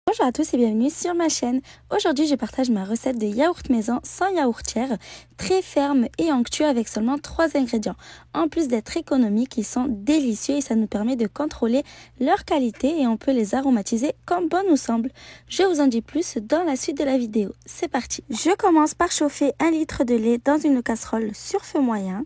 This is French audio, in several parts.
Bonjour à tous et bienvenue sur ma chaîne. Aujourd'hui, je partage ma recette de yaourt maison sans yaourtière, très ferme et onctueux avec seulement 3 ingrédients. En plus d'être économiques, ils sont délicieux et ça nous permet de contrôler leur qualité et on peut les aromatiser comme bon nous semble. Je vous en dis plus dans la suite de la vidéo. C'est parti. Je commence par chauffer 1 litre de lait dans une casserole sur feu moyen.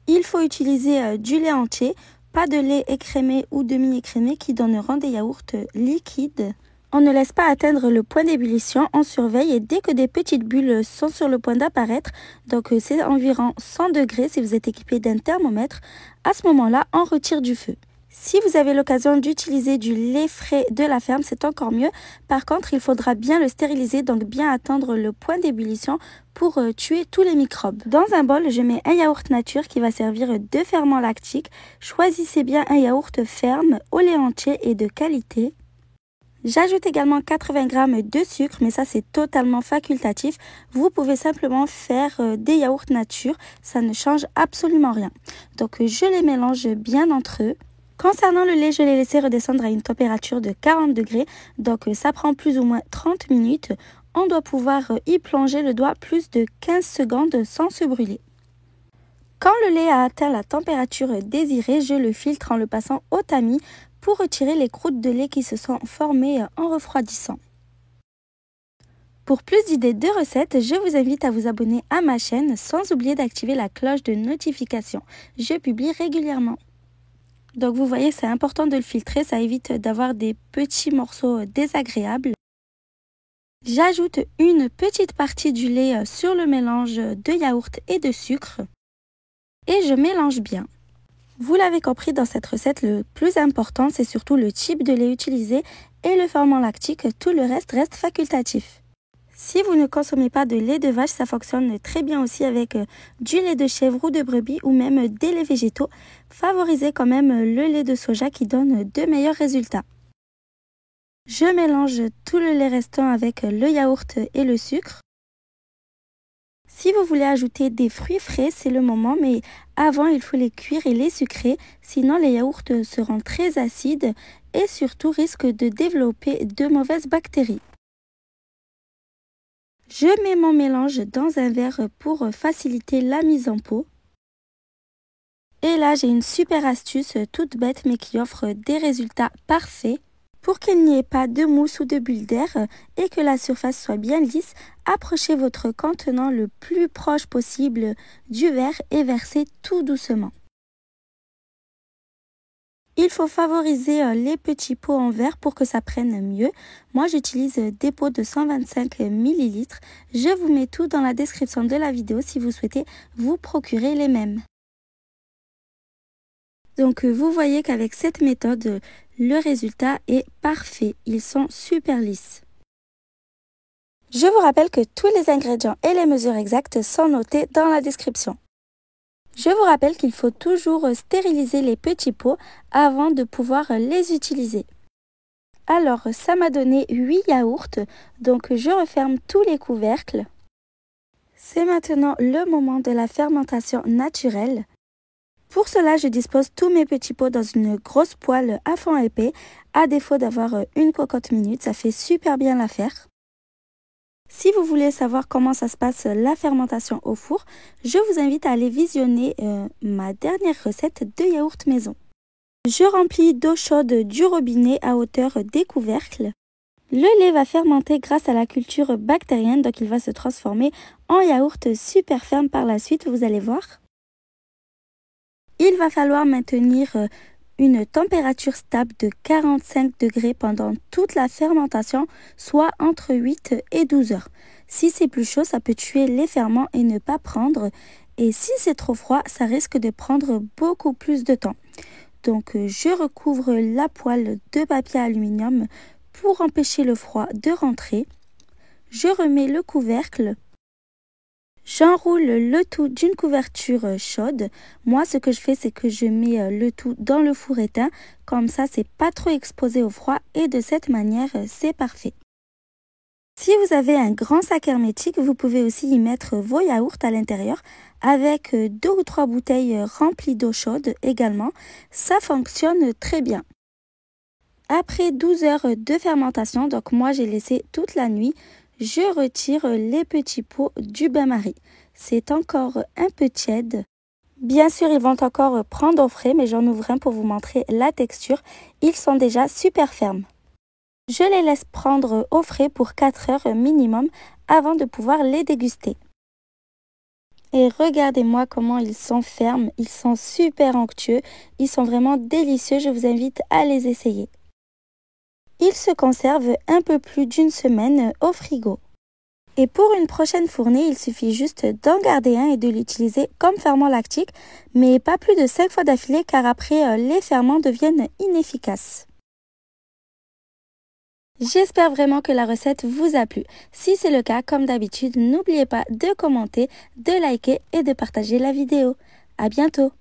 Il faut utiliser du lait entier, pas de lait écrémé ou demi-écrémé qui donneront des yaourts liquides. On ne laisse pas atteindre le point d'ébullition, on surveille et dès que des petites bulles sont sur le point d'apparaître, donc c'est environ 100 degrés si vous êtes équipé d'un thermomètre, à ce moment-là, on retire du feu. Si vous avez l'occasion d'utiliser du lait frais de la ferme, c'est encore mieux. Par contre, il faudra bien le stériliser, donc bien attendre le point d'ébullition pour tuer tous les microbes. Dans un bol, je mets un yaourt nature qui va servir de ferment lactique. Choisissez bien un yaourt ferme, au lait entier et de qualité. J'ajoute également 80 g de sucre, mais ça c'est totalement facultatif. Vous pouvez simplement faire des yaourts nature, ça ne change absolument rien. Donc je les mélange bien entre eux. Concernant le lait, je l'ai laissé redescendre à une température de 40 degrés, donc ça prend plus ou moins 30 minutes. On doit pouvoir y plonger le doigt plus de 15 secondes sans se brûler. Quand le lait a atteint la température désirée, je le filtre en le passant au tamis pour retirer les croûtes de lait qui se sont formées en refroidissant. Pour plus d'idées de recettes, je vous invite à vous abonner à ma chaîne sans oublier d'activer la cloche de notification. Je publie régulièrement. Donc vous voyez, c'est important de le filtrer, ça évite d'avoir des petits morceaux désagréables. J'ajoute une petite partie du lait sur le mélange de yaourt et de sucre et je mélange bien. Vous l'avez compris, dans cette recette, le plus important, c'est surtout le type de lait utilisé et le ferment lactique. Tout le reste reste facultatif. Si vous ne consommez pas de lait de vache, ça fonctionne très bien aussi avec du lait de chèvre ou de brebis ou même des laits végétaux. Favorisez quand même le lait de soja qui donne de meilleurs résultats. Je mélange tout le lait restant avec le yaourt et le sucre. Si vous voulez ajouter des fruits frais, c'est le moment, mais avant, il faut les cuire et les sucrer, sinon les yaourts seront très acides et surtout risquent de développer de mauvaises bactéries. Je mets mon mélange dans un verre pour faciliter la mise en pot. Et là, j'ai une super astuce toute bête mais qui offre des résultats parfaits. Pour qu'il n'y ait pas de mousse ou de bulles d'air et que la surface soit bien lisse, approchez votre contenant le plus proche possible du verre et versez tout doucement. Il faut favoriser les petits pots en verre pour que ça prenne mieux. Moi, j'utilise des pots de 125 ml. Je vous mets tout dans la description de la vidéo si vous souhaitez vous procurer les mêmes. Donc vous voyez qu'avec cette méthode, le résultat est parfait. Ils sont super lisses. Je vous rappelle que tous les ingrédients et les mesures exactes sont notés dans la description. Je vous rappelle qu'il faut toujours stériliser les petits pots avant de pouvoir les utiliser. Alors ça m'a donné 8 yaourts, donc je referme tous les couvercles. C'est maintenant le moment de la fermentation naturelle. Pour cela, je dispose tous mes petits pots dans une grosse poêle à fond épais. À défaut d'avoir une cocotte minute, ça fait super bien l'affaire. Si vous voulez savoir comment ça se passe la fermentation au four, je vous invite à aller visionner ma dernière recette de yaourt maison. Je remplis d'eau chaude du robinet à hauteur des couvercles. Le lait va fermenter grâce à la culture bactérienne, donc il va se transformer en yaourt super ferme par la suite, vous allez voir. Il va falloir maintenir une température stable de 45 degrés pendant toute la fermentation, soit entre 8 et 12 heures. Si c'est plus chaud, ça peut tuer les ferments et ne pas prendre. Et si c'est trop froid, ça risque de prendre beaucoup plus de temps. Donc je recouvre la poêle de papier aluminium pour empêcher le froid de rentrer. Je remets le couvercle. J'enroule le tout d'une couverture chaude. Moi, ce que je fais, c'est que je mets le tout dans le four éteint. Comme ça, c'est pas trop exposé au froid et de cette manière, c'est parfait. Si vous avez un grand sac hermétique, vous pouvez aussi y mettre vos yaourts à l'intérieur avec 2 ou 3 bouteilles remplies d'eau chaude également. Ça fonctionne très bien. Après 12 heures de fermentation, donc moi j'ai laissé toute la nuit, je retire les petits pots du bain-marie. C'est encore un peu tiède. Bien sûr, ils vont encore prendre au frais, mais j'en ouvre un pour vous montrer la texture. Ils sont déjà super fermes. Je les laisse prendre au frais pour 4 heures minimum avant de pouvoir les déguster. Et regardez-moi comment ils sont fermes, ils sont super onctueux, ils sont vraiment délicieux, je vous invite à les essayer. Ils se conservent un peu plus d'une semaine au frigo. Et pour une prochaine fournée, il suffit juste d'en garder un et de l'utiliser comme ferment lactique, mais pas plus de 5 fois d'affilée car après les ferments deviennent inefficaces. J'espère vraiment que la recette vous a plu. Si c'est le cas, comme d'habitude, n'oubliez pas de commenter, de liker et de partager la vidéo. À bientôt!